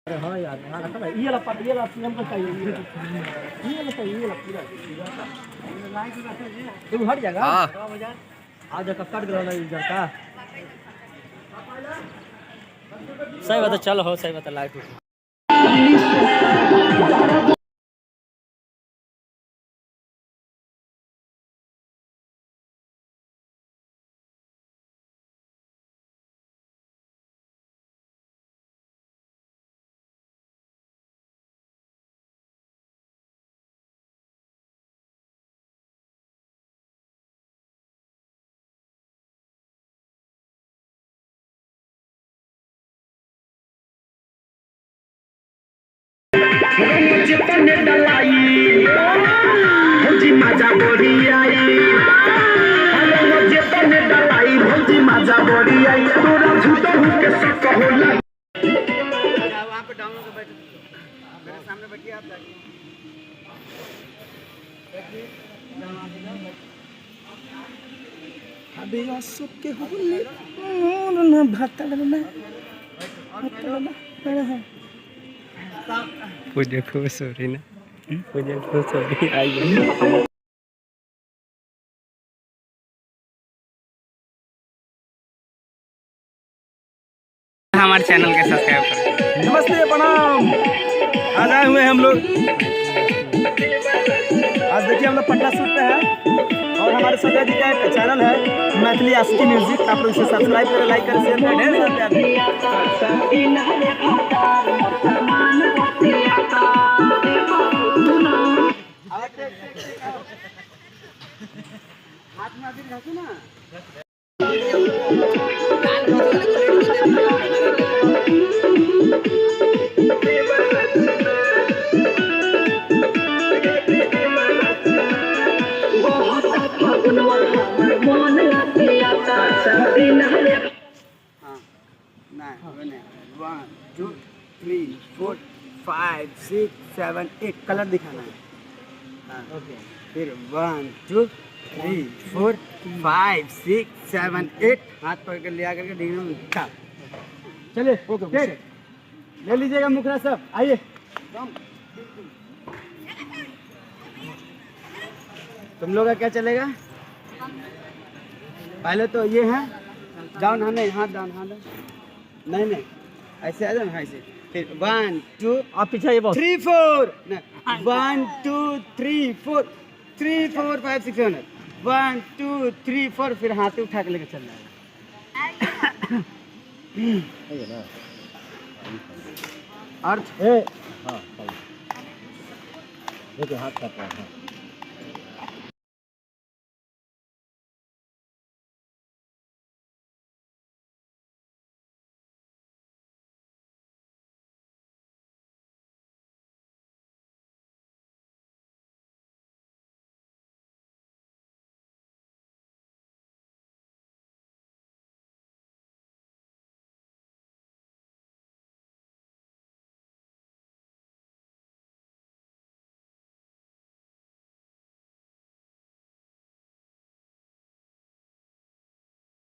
अरे हाँ यार, हाँ रखा भाई, ये लपट, ये लपट हमको चाहिए, ये लपट, ये लपट, ये हट जाएगा। हाँ आज कब कट गया ना इधर का। सही बात है, चल हो सही बात है, लाइट मुझे पन्ने डलाई भौजी मजा बोरी आई मुझे पन्ने डलाई भौजी मजा बोरी आई तोरा झूठा के शक होला वहां पे डाउन होकर बैठ मेरे सामने बैठिए आप अबे असुक के होले ना भातड़ना है पूजा खुश हो रही ना, पूजा खुश हो रही आई हमारे चैनल के सब्सक्राइब करें। नमस्ते प्रणाम, आज आए हुए हम लोग, आज देखिए हम लोग पटना शूट पे हैं और हमारे संजय जी का एक चैनल है मैथिली आशिकी म्यूजिक, आप लोग इसे सब्सक्राइब करें, लाइक करें, शेयर करें, ढेर सारा हाथ में अभी रखो ना। One two three four five six seven eight colour दिखाना है। हाँ ओके, फिर one two three four five six seven eight हाथ पकड़ के लिया करके डिग्री में उठा। चलिए ओके, ले लीजिएगा मुखरा सब, आइए तुम लोग का क्या चलेगा। पहले तो ये है, डाउन हाँ नहीं, हाथ डाउन, हाथ नहीं नहीं ऐसे आ जाओ, ऐसे फिर वन टू आप पीछे ये बहुत 3 4 1 2 3 4 3 4 5 6 7 1 2 3 4 फिर हाथ उठा के लेके चलना है। अर्थ हाँ देखिए हाथ काट रहा है।